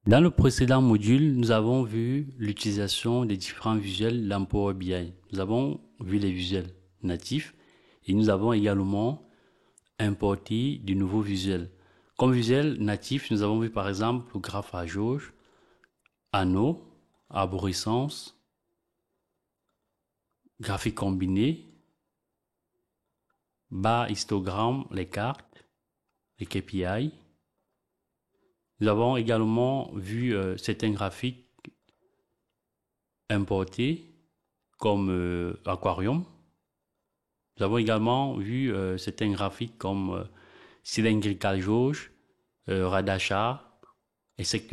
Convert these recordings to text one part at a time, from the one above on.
Dans le précédent module, nous avons vu l'utilisation des différents visuels dans Power BI. Nous avons vu les visuels natifs et nous avons également importé de nouveaux visuels. Comme visuel natif, nous avons vu par exemple le graphe à jauge, anneau, arborescence, graphique combiné, barre histogramme, les cartes, les KPI. Nous avons également vu certains graphiques importés comme aquarium. Nous avons également vu certains graphiques comme cylindrical jauge, radachar, etc.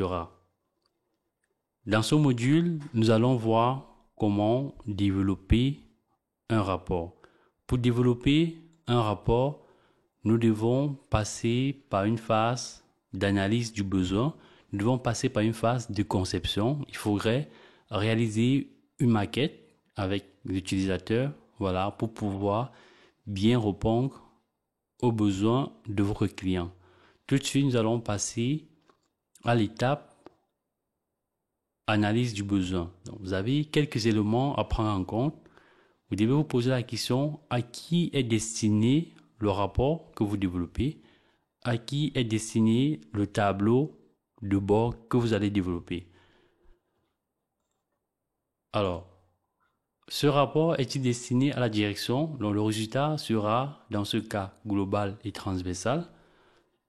Dans ce module, nous allons voir comment développer un rapport. Pour développer un rapport, nous devons passer par une phase d'analyse du besoin. Nous devons passer par une phase de conception. Il faudrait réaliser une maquette avec l'utilisateur, voilà, pour pouvoir bien répondre aux besoins de votre client. Tout de suite, nous allons passer à l'étape analyse du besoin. Donc, vous avez quelques éléments à prendre en compte. Vous devez vous poser la question à qui est destiné le rapport que vous développez, à qui est destiné le tableau de bord que vous allez développer. Alors, ce rapport est-il destiné à la direction? Donc, le résultat sera, dans ce cas, global et transversal.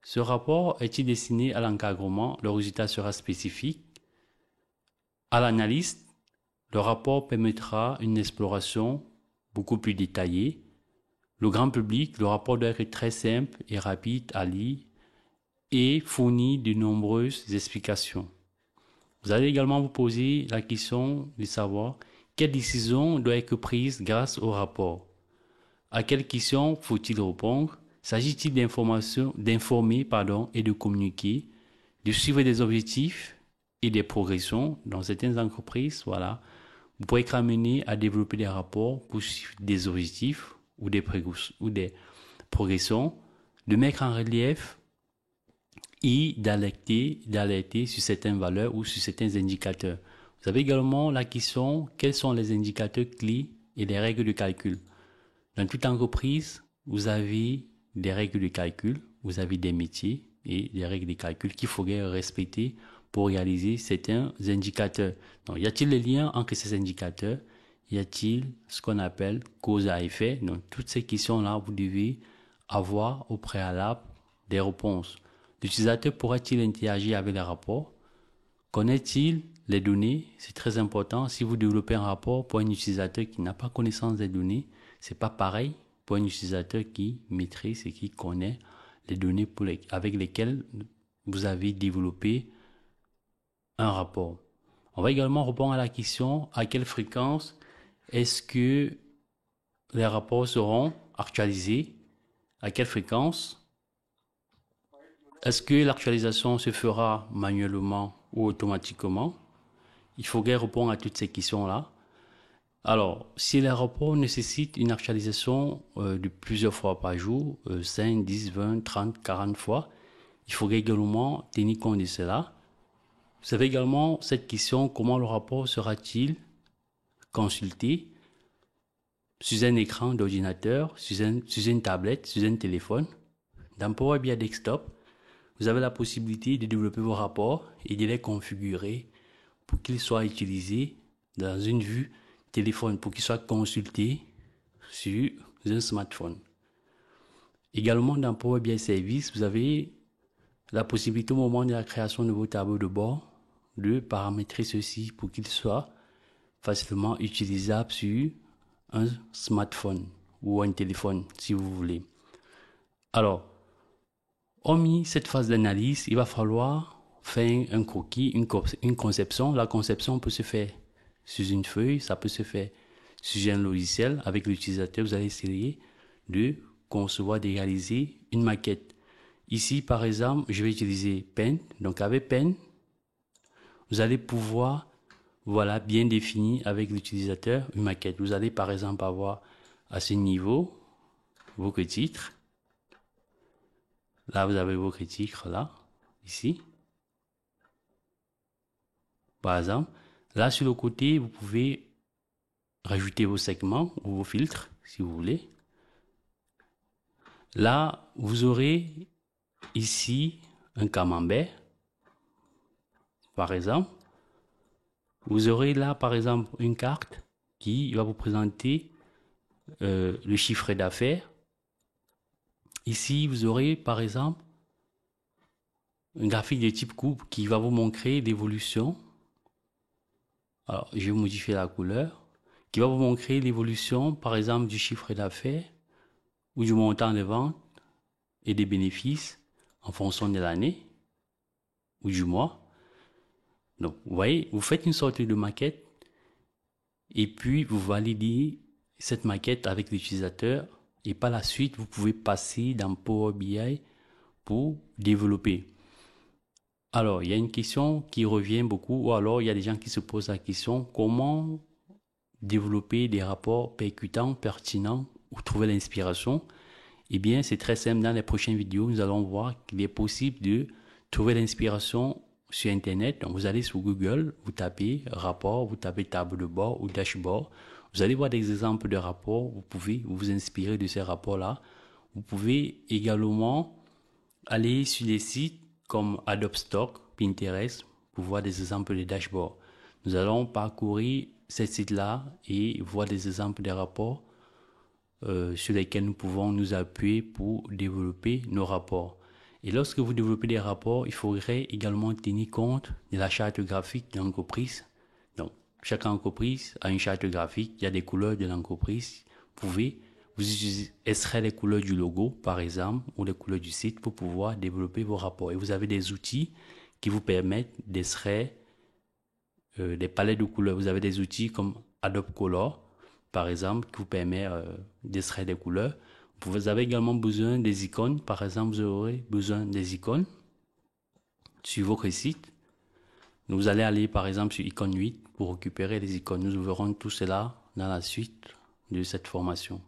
Ce rapport est-il destiné à l'encadrement? Le résultat sera spécifique. À l'analyste, le rapport permettra une exploration beaucoup plus détaillée. Le grand public, le rapport doit être très simple et rapide à lire et fournir de nombreuses explications. Vous allez également vous poser la question de savoir quelle décision doit être prise grâce au rapport. À quelle question faut-il répondre? S'agit-il d'informer et de communiquer, de suivre des objectifs et des progressions dans certaines entreprises? Voilà. Vous pourrez être amené à développer des rapports pour suivre des objectifs ou des progressions, de mettre en relief et d'alerter sur certaines valeurs ou sur certains indicateurs. Vous avez également la question, quels sont les indicateurs clés et les règles de calcul? Dans toute entreprise, vous avez des règles de calcul, vous avez des métiers et des règles de calcul qu'il faudrait respecter pour réaliser certains indicateurs. Donc, y a-t-il des liens entre ces indicateurs? Y a-t-il ce qu'on appelle cause à effet? Donc, toutes ces questions-là, vous devez avoir au préalable des réponses. L'utilisateur pourra-t-il interagir avec les rapports? Connaît-il les données? C'est très important. Si vous développez un rapport pour un utilisateur qui n'a pas connaissance des données, c'est pas pareil pour un utilisateur qui maîtrise et qui connaît les données avec lesquelles vous avez développé un rapport. On va également répondre à la question à quelle fréquence est-ce que les rapports seront actualisés? À quelle fréquence? Est-ce que l'actualisation se fera manuellement ou automatiquement? Il faudrait répondre à toutes ces questions-là. Alors, si les rapports nécessitent une actualisation de plusieurs fois par jour, 5, 10, 20, 30, 40 fois, il faudrait également tenir compte de cela. Vous avez également cette question, comment le rapport sera-t-il consulté sur un écran d'ordinateur, sur une tablette, sur un téléphone? Dans Power BI Desktop, vous avez la possibilité de développer vos rapports et de les configurer pour qu'ils soient utilisés dans une vue téléphone, pour qu'ils soient consultés sur un smartphone. Également, dans Power BI Service, vous avez la possibilité au moment de la création de vos tableaux de bord de paramétrer ceci pour qu'ils soient facilement utilisables sur un smartphone ou un téléphone, si vous voulez. Alors, hormis cette phase d'analyse, il va falloir faire un croquis, une conception. La conception peut se faire sur une feuille, ça peut se faire sur un logiciel. Avec l'utilisateur, vous allez essayer de concevoir, de réaliser une maquette. Ici, par exemple, je vais utiliser Pen. Donc, avec Pen, vous allez pouvoir, voilà, bien définir avec l'utilisateur une maquette. Vous allez, par exemple, avoir à ce niveau vos titres. Là, vous avez vos titres, là, ici. par exemple. Là, sur le côté, vous pouvez rajouter vos segments ou vos filtres, si vous voulez. Là, vous aurez ici un camembert, par exemple. Vous aurez là, par exemple, une carte qui va vous présenter le chiffre d'affaires. Ici, vous aurez, par exemple, un graphique de type courbe qui va vous montrer l'évolution. Alors, je vais modifier la couleur. Qui va vous montrer l'évolution, par exemple, du chiffre d'affaires ou du montant de vente et des bénéfices en fonction de l'année ou du mois. Donc, vous voyez, vous faites une sorte de maquette et puis vous validez cette maquette avec l'utilisateur et par la suite, vous pouvez passer dans Power BI pour développer. Alors, il y a une question qui revient beaucoup, ou alors il y a des gens qui se posent la question, comment développer des rapports percutants, pertinents, ou trouver l'inspiration? Eh bien, c'est très simple. Dans les prochaines vidéos, nous allons voir qu'il est possible de trouver l'inspiration sur Internet. Donc, vous allez sur Google, vous tapez rapport, vous tapez tableau de bord ou dashboard. Vous allez voir des exemples de rapports. Vous pouvez vous inspirer de ces rapports-là. Vous pouvez également aller sur des sites comme Adobe Stock, Pinterest, pour voir des exemples de dashboard. Nous allons parcourir ces sites-là et voir des exemples de rapports sur lesquels nous pouvons nous appuyer pour développer nos rapports. Et lorsque vous développez des rapports, il faudrait également tenir compte de la charte graphique de l'entreprise. Donc, chaque entreprise a une charte graphique, il y a des couleurs de l'entreprise. Vous pouvez vous extraire les couleurs du logo, par exemple, ou les couleurs du site pour pouvoir développer vos rapports. Et vous avez des outils qui vous permettent d'extraire des palettes de couleurs. Vous avez des outils comme Adobe Color, par exemple, qui vous permet d'extraire des couleurs. Vous avez également besoin des icônes. Par exemple, vous aurez besoin des icônes sur votre site. Vous allez aller, par exemple, sur icône 8 pour récupérer les icônes. Nous verrons tout cela dans la suite de cette formation.